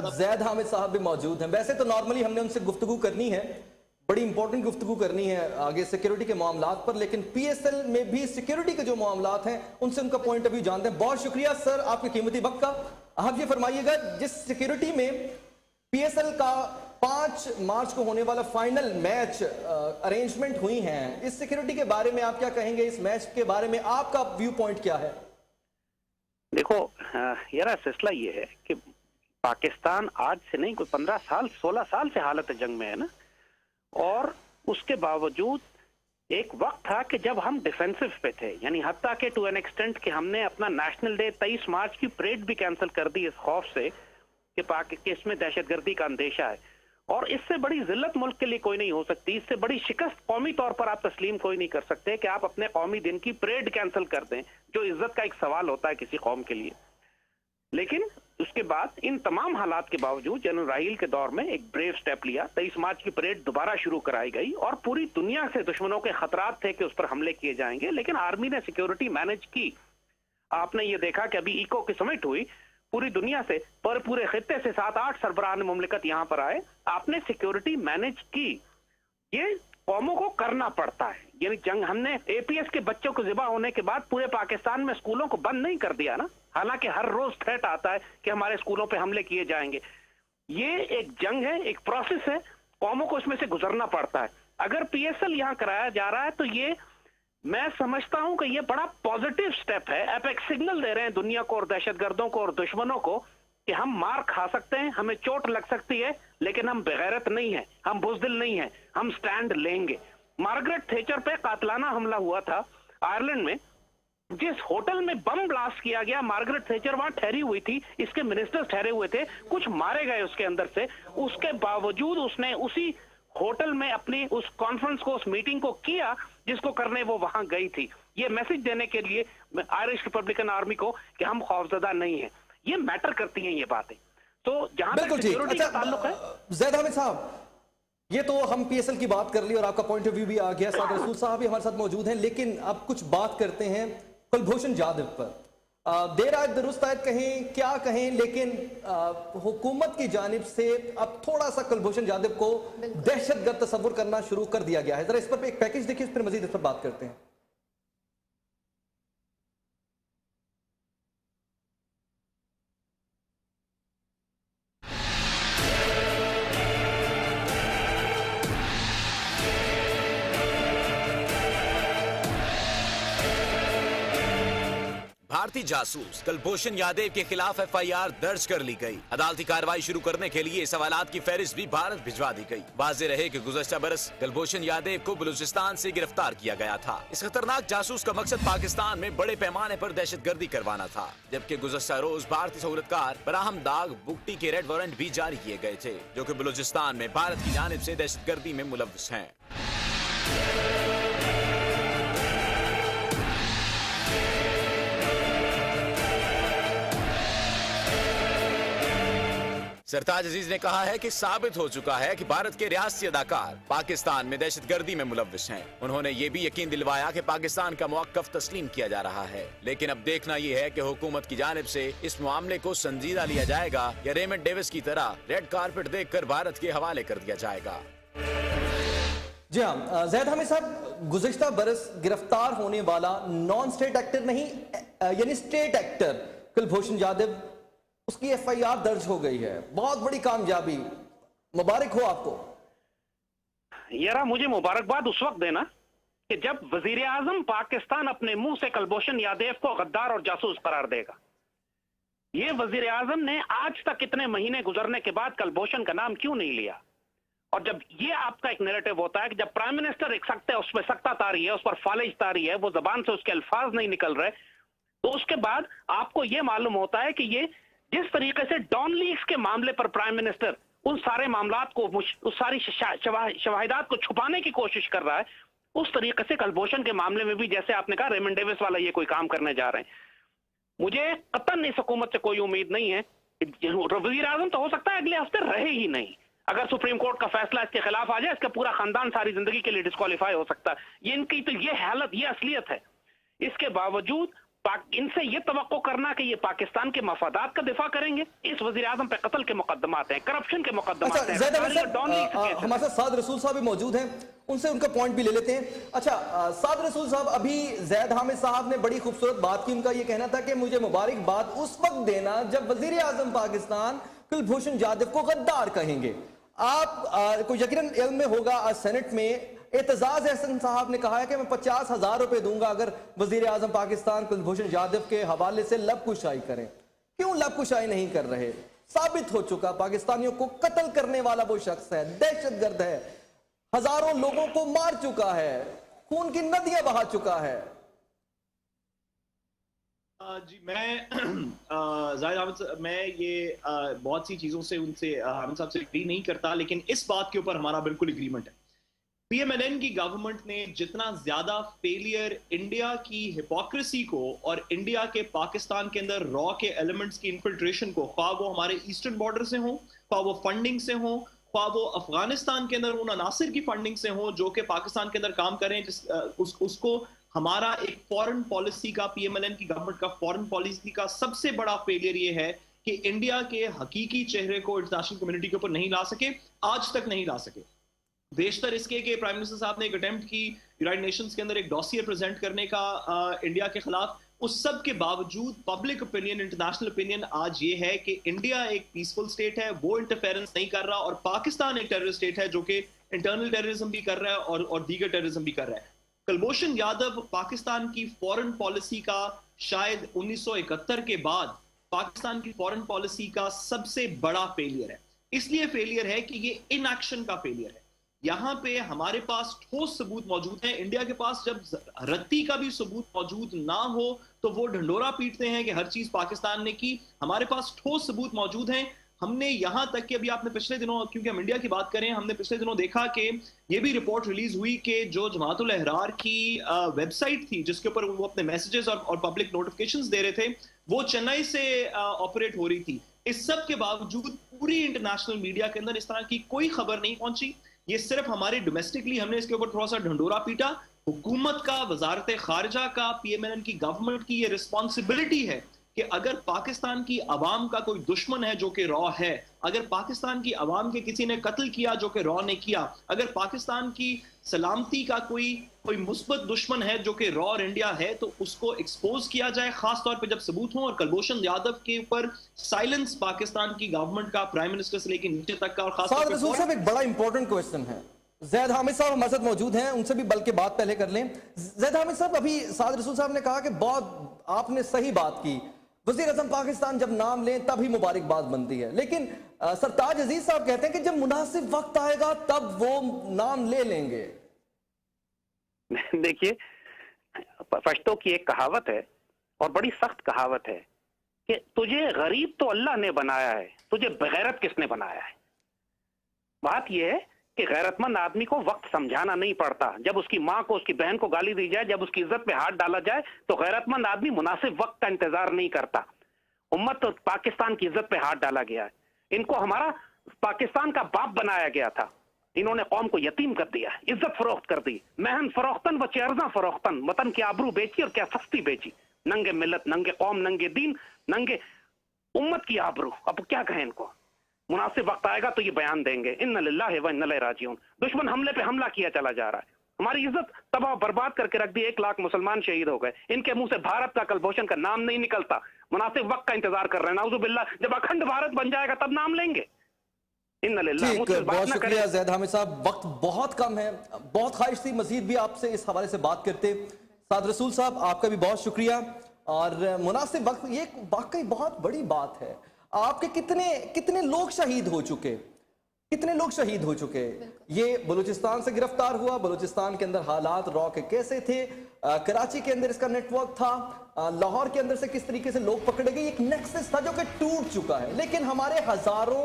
जैद हामिद साहब भी मौजूद हैं। वैसे तो नॉर्मली हमने उनसे गुफ्तगू करनी है, बड़ी इंपॉर्टेंट गुफ्तगू करनी है आगे सिक्योरिटी के मामलात पर, लेकिन पीएसएल में भी सिक्योरिटी के जो मामलात हैं उनसे उनका पॉइंट ऑफ व्यू जानते हैं। बहुत शुक्रिया सर आपके कीमती वक्त का। आप ये फरमाइएगा, जिस सिक्योरिटी में पीएसएल का 5 मार्च को होने वाला फाइनल मैच अरेंजमेंट हुई हैं, इस सिक्योरिटी के बारे में आप क्या कहेंगे? इस मैच के बारे में आपका व्यू पॉइंट क्या है? देखो यार, सिलसिला ये है कि पाकिस्तान आज से नहीं, कोई 15 साल 16 साल से हालत जंग में है ना, और उसके बावजूद एक वक्त था कि जब हम डिफेंसिव पे थे, यानी हत्ता के टू एन एक्सटेंट कि हमने अपना नेशनल डे 23 मार्च की परेड भी कैंसिल कर दी इस खौफ से कि इसमें दहशतगर्दी का अंदेशा है। और इससे बड़ी जिल्लत मुल्क के लिए कोई नहीं हो सकती, इससे बड़ी शिकस्त कौमी तौर पर आप तस्लीम कोई नहीं कर सकते कि आप अपने कौमी दिन की परेड कैंसिल कर दें, जो इज्जत का एक सवाल होता है किसी कौम के लिए। लेकिन उसके बाद इन तमाम हालात के बावजूद जनरल राहील के दौर में एक ब्रेव स्टेप लिया, 23 मार्च की परेड दोबारा शुरू कराई गई और पूरी दुनिया से दुश्मनों के खतरात थे कि उस पर हमले किए जाएंगे, लेकिन आर्मी ने सिक्योरिटी मैनेज की। आपने ये देखा कि अभी इको की समिट हुई, पूरी दुनिया से पर पूरे खित्ते से 7-8 सरबराह मुमलिकत यहाँ पर आए, आपने सिक्योरिटी मैनेज की। ये कौमों को करना पड़ता है, यानी जंग हमने एपीएस के बच्चों को ज़िबा होने के बाद पूरे पाकिस्तान में स्कूलों को बंद नहीं कर दिया ना, हालांकि हर रोज थ्रेट आता है कि हमारे स्कूलों पे हमले किए जाएंगे। ये एक जंग है, एक प्रोसेस है, कौमों को इसमें से गुजरना पड़ता है। अगर पीएसएल यहाँ कराया जा रहा है तो ये मैं समझता हूं कि ये बड़ा पॉजिटिव स्टेप है। आप एक सिग्नल दे रहे हैं दुनिया को और दहशतगर्दों को और दुश्मनों को कि हम मार खा सकते हैं, हमें चोट लग सकती है, लेकिन हम बेगैरत नहीं है, हम बुज़दिल नहीं है, हम स्टैंड लेंगे। मार्गरेट थैचर पे कातलाना हमला हुआ था आयरलैंड में, जिस होटल में बम ब्लास्ट किया गया, मार्गरेट थैचर वहां ठहरी हुई थी, इसके मिनिस्टर्स ठहरे हुए थे, कुछ मारे गए उसके अंदर से, उसके बावजूद उसने उसी होटल में अपनी उस कॉन्फ्रेंस को, उस मीटिंग को किया जिसको करने वो वहां गई थी। ये मैसेज देने के लिए आयरिश रिपब्लिकन आर्मी को कि हम खौफजदा नहीं है। ये मैटर करती हैं ये बातें। तो जहां तक सिक्योरिटी का ताल्लुक है, ज़ैद हामिद साहब, ये तो हम पीएसएल की बात कर ली और आपका पॉइंट ऑफ व्यू भी आ गया, साथ रसूल साहब भी हमारे साथ मौजूद हैं, लेकिन अब कुछ बात करते हैं कुलभूषण जाधव पर। देर आए दुरुस्त आयत कहें क्या कहें, लेकिन हुकूमत की जानिब से अब थोड़ा सा कुलभूषण जाधव को दहशतगर्द तस्वुर करना शुरू कर दिया गया है। जरा इस पर एक पैकेज देखिए, फिर मजीद इस पर बात करते हैं। भारतीय जासूस कुलभूषण यादव के खिलाफ एफआईआर दर्ज कर ली गई। अदालती कार्रवाई शुरू करने के लिए सवालात की फहरिस्त भी भारत भिजवा दी गई। वाज़ेह रहे कि गुज़श्ता बरस कुलभूषण यादव को बलूचिस्तान से गिरफ्तार किया गया था। इस खतरनाक जासूस का मकसद पाकिस्तान में बड़े पैमाने पर दहशतगर्दी करवाना था, जबकि गुज़श्ता रोज भारतीय सहूलतकार बराहम दाग बुगटी के रेड वारंट भी जारी किए गए थे, जो कि बलूचिस्तान में भारत की जानिब से दहशतगर्दी में मुलव्वस हैं। सरताज अजीज ने कहा है कि साबित हो चुका है कि भारत के रियासती अदाकार पाकिस्तान में दहशतगर्दी में मुलव्वस हैं। उन्होंने ये भी यकीन दिलवाया कि पाकिस्तान का मौक़िफ़ तस्लीम किया जा रहा है, लेकिन अब देखना ये है कि हुकूमत की जानिब से इस मामले को संजीदा लिया जाएगा या रेमंड डेविस की तरह रेड कारपेट देखकर भारत के हवाले कर दिया जाएगा। जी हाँ ज़ैद हामिद साहब, गुज़श्ता बरस गिरफ्तार होने वाला नॉन स्टेट एक्टर नहीं, यानी स्टेट एक्टर कुलभूषण यादव, उसकी एफआईआर दर्ज हो गई है। बहुत बड़ी कामयाबी, मुबारक हो आपको। यारा, मुझे मुबारकबाद उस वक्त देना कि जब वजीर आजम पाकिस्तान अपने मुंह से कुलभूषण यादव को गद्दार और जासूस करार देगा। ये वजीर आजम ने आज तक इतने महीने गुजरने के बाद कुलभूषण का नाम क्यों नहीं लिया? और जब ये आपका एक नैरेटिव होता है कि जब प्राइम मिनिस्टर एक सख्त है, उस पर सख्ता तारी है, उस पर फालिज तारी है, वो जबान से उसके अल्फाज नहीं निकल रहे, तो उसके बाद आपको ये मालूम होता है कि ये जिस तरीके से डॉन लीग्स के मामले पर प्राइम मिनिस्टर उन सारे मामलात को, उस सारी शवाहिदात को छुपाने की कोशिश कर रहा है, उस तरीके से कुलभूषण के मामले में भी, जैसे आपने कहा, रेमंड डेविस वाला ये कोई काम करने जा रहे हैं। मुझे कतन इस हुकूमत से कोई उम्मीद नहीं है। वज़ीर आज़म तो हो सकता है अगले हफ्ते रहे ही नहीं, अगर सुप्रीम कोर्ट का फैसला इसके खिलाफ आ जाए, इसका पूरा खानदान सारी जिंदगी के लिए डिस्क्वालीफाई हो सकता है। ये इनकी तो ये हालत, ये असलियत है। इसके बावजूद इनसे ये तवक्को करना कि ये पाकिस्तान के मफादात का दिफा करेंगे। इस वजीर आजम पे कत्ल के मुकदमात हैं, करप्शन के मुकदमात हैं। हमारे साथ साद रसूल साहब भी मौजूद हैं, उनसे उनका पॉइंट भी ले लेते हैं। अच्छा साद रसूल साहब, अभी जैद हामिद साहब ने बड़ी खूबसूरत बात की। उनका ये कहना था कि मुझे मुबारकबाद उस वक्त देना जब वजीर आजम पाकिस्तान कुलभूषण जाधव को गद्दार कहेंगे। आप को यकीनन इल्म में होगा, आज सेनेट में एतजाज अहसन साहब ने कहा है कि मैं 50,000 रुपए दूंगा अगर वजीर आजम पाकिस्तान कुलभूषण जाधव के हवाले से लबकुशाई करें। क्यों लबकुशाई नहीं कर रहे? साबित हो चुका पाकिस्तानियों को कत्ल करने वाला वो शख्स है, दहशतगर्द है, हजारों लोगों को मार चुका है, खून की नदियां बहा चुका है। जी मैं जाहिद अहमद, मैं ये बहुत सी चीज़ों से उनसे हामिद साहब से एग्री नहीं करता, लेकिन इस बात के ऊपर हमारा बिल्कुल एग्रीमेंट है। पीएमएलएन की गवर्नमेंट ने जितना ज्यादा फेलियर इंडिया की हिपोक्रेसी को और इंडिया के पाकिस्तान के अंदर रॉ के एलिमेंट्स की इन्फिल्ट्रेशन को, ख्वाह वो हमारे ईस्टर्न बॉर्डर से हो, ख्वाह वो फंडिंग से हो, ख्वाह वो अफगानिस्तान के अंदर उन अनासिर की फंडिंग से हो जो कि पाकिस्तान के अंदर काम करें, उसको हमारा एक फॉरेन पॉलिसी का, पीएमएलएन की गवर्नमेंट का फॉरेन पॉलिसी का सबसे बड़ा फेलियर ये है कि इंडिया के हकीकी चेहरे को इंटरनेशनल कम्युनिटी के ऊपर नहीं ला सके, आज तक नहीं ला सके। बेशतर इसके कि प्राइम मिनिस्टर साहब ने एक अटेम्प्ट की यूनाइटेड नेशंस के अंदर एक डॉसियर प्रेजेंट करने का इंडिया के खिलाफ, उस सब के बावजूद पब्लिक ओपिनियन, इंटरनेशनल ओपिनियन आज ये है कि इंडिया एक पीसफुल स्टेट है, वो इंटरफेरेंस नहीं कर रहा, और पाकिस्तान एक टेररिस्ट स्टेट है जो कि इंटरनल टेररिज्म भी कर रहा है और दीगर टेररिज्म भी कर रहा है। कुलभूषण यादव पाकिस्तान की फॉरेन पॉलिसी का शायद 1971 के बाद पाकिस्तान की फॉरेन पॉलिसी का सबसे बड़ा फेलियर है। इसलिए फेलियर है कि ये इनएक्शन का फेलियर है। यहां पे हमारे पास ठोस सबूत मौजूद हैं। इंडिया के पास जब रत्ती का भी सबूत मौजूद ना हो तो वो ढंडोरा पीटते हैं कि हर चीज पाकिस्तान ने की। हमारे पास ठोस सबूत मौजूद हैं। हमने यहां तक कि अभी आपने पिछले दिनों, क्योंकि हम इंडिया की बात करें, हमने पिछले दिनों देखा कि ये भी रिपोर्ट रिलीज हुई कि जो जमातुल अहरार की वेबसाइट थी जिसके ऊपर वो अपने मैसेजेस और पब्लिक नोटिफिकेशंस दे रहे थे, वो चेन्नई से ऑपरेट हो रही थी। इस सब के बावजूद पूरी इंटरनेशनल मीडिया के अंदर इस तरह की कोई खबर नहीं पहुंची। ये सिर्फ हमारे डोमेस्टिकली हमने इसके ऊपर थोड़ा सा ढंडोरा पीटा। हुकूमत का, वजारत खारजा का, पीएमएलएन की गवर्नमेंट की ये रिस्पॉन्सिबिलिटी है कि अगर पाकिस्तान की अवाम का कोई दुश्मन है जो कि रॉ है, अगर पाकिस्तान की अवाम के किसी ने कत्ल किया जो कि रॉ ने किया, अगर पाकिस्तान की सलामती का कोई मुस्बत दुश्मन है जो कि रॉ और इंडिया है, तो उसको एक्सपोज किया जाए, खास तौर पे जब सबूत हो। और कुलभूषण यादव के ऊपर साइलेंस पाकिस्तान की गवर्नमेंट का, प्राइम मिनिस्टर से लेकर नीचे तक का, और खास तौर पे साहब एक बड़ा इंपॉर्टेंट क्वेश्चन है। जैद हामिद साहब हमारे साथ मौजूद हैं, उनसे भी बल्कि बात पहले कर लें। जैद हामिद साहब, अभी साद रसूल साहब ने कहा कि बहुत आपने सही बात की, वज़ीर आज़म पाकिस्तान जब नाम लें तभी मुबारकबाद बनती है, लेकिन सरताज अजीज साहब कहते हैं कि जब मुनासिब वक्त आएगा तब वो नाम ले लेंगे। देखिए, फरिश्तों की एक कहावत है और बड़ी सख्त कहावत है कि तुझे गरीब तो अल्लाह ने बनाया है, तुझे बेगैरत किसने बनाया है। बात यह है कि गैरतमंद आदमी को वक्त समझाना नहीं पड़ता। जब उसकी माँ को, उसकी बहन को गाली दी जाए, जब उसकी इज्जत पे हाथ डाला जाए, तो गैरतमंद आदमी मुनासिब वक्त का इंतजार नहीं करता। उम्मत तो पाकिस्तान की इज्जत पे हाथ डाला गया है। इनको हमारा पाकिस्तान का बाप बनाया गया था, इन्होंने कौम को यतीम कर दिया, इज्जत फरोख्त कर दी। महन फरोख्तन व चेरजा फरोख्तन, वतन की आबरू बेची और क्या सस्ती बेची। नंगे मिलत, नंगे कौम, नंगे दीन, नंगे उम्मत की आबरू। अब क्या कहें इनको। मुनासिब वक्त आएगा तो ये बयान देंगे, इन्ना लिल्लाहि व इन्ना इलैहि राजिऊन। दुश्मन हमले पे हमला किया चला जा रहा है, हमारी इज्जत तबाह बर्बाद करके रख दी। 1 लाख मुसलमान शहीद हो गए, इनके मुंह से भारत का, कुलभूषण का नाम नहीं निकलता। मुनासिब वक्त का इंतजार कर रहे हैं। नाउजुबिल्लाह, जब अखंड भारत बन जाएगा तब नाम लेंगे। बहुत शुक्रिया जैद हामिद साहब, वक्त बहुत कम है, बहुत ख्वाहिश थी मजीद भी आपसे इस हवाले से बात करते। साद रसूल साहब, आपका भी बहुत शुक्रिया। और मुनासिब वक्त, ये वाकई बहुत बड़ी बात है। आपके कितने लोग शहीद हो चुके, कितने लोग शहीद हो चुके। ये बलूचिस्तान से गिरफ्तार हुआ, बलूचिस्तान के अंदर हालात रॉ के कैसे थे, कराची के अंदर इसका नेटवर्क था, लाहौर के अंदर से किस तरीके से लोग पकड़े गए, एक नेक्सस था जो कि टूट चुका है। लेकिन हमारे हजारों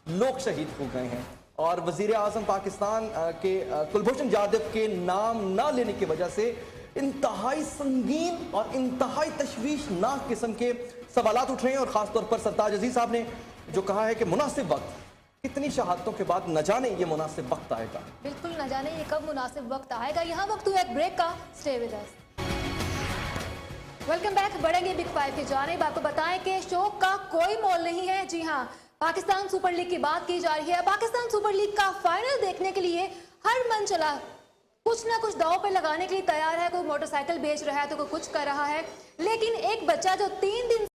लोग शहीद हो गए हैं और वजीर आजम पाकिस्तान के कुलभूषण जाधव के नाम ना लेने की वजह से इंतहाई संगीन और इंतहाई तशवीशनाक किस्म के सवालात उठ रहे हैं। और खासतौर पर सरताज अजीज साहब ने जो कहा है कि मुनासिब वक्त, कितनी शहादतों के बाद न जाने ये मुनासिब वक्त आएगा। बिल्कुल न जाने ये कब मुनासिब वक्त आएगा। यहाँ वक्त हुआ एक ब्रेक का। Stay with us. Welcome back. बढ़ेंगे बिग फाइव की जानिब। आपको बताएं कि शौक का कोई मोल नहीं है। जी हां, पाकिस्तान सुपर लीग की बात की जा रही है। पाकिस्तान सुपर लीग का फाइनल देखने के लिए हर मन चला कुछ ना कुछ दांव पे लगाने के लिए तैयार है। कोई मोटरसाइकिल बेच रहा है तो कोई कुछ कर रहा है, लेकिन एक बच्चा जो 3 दिन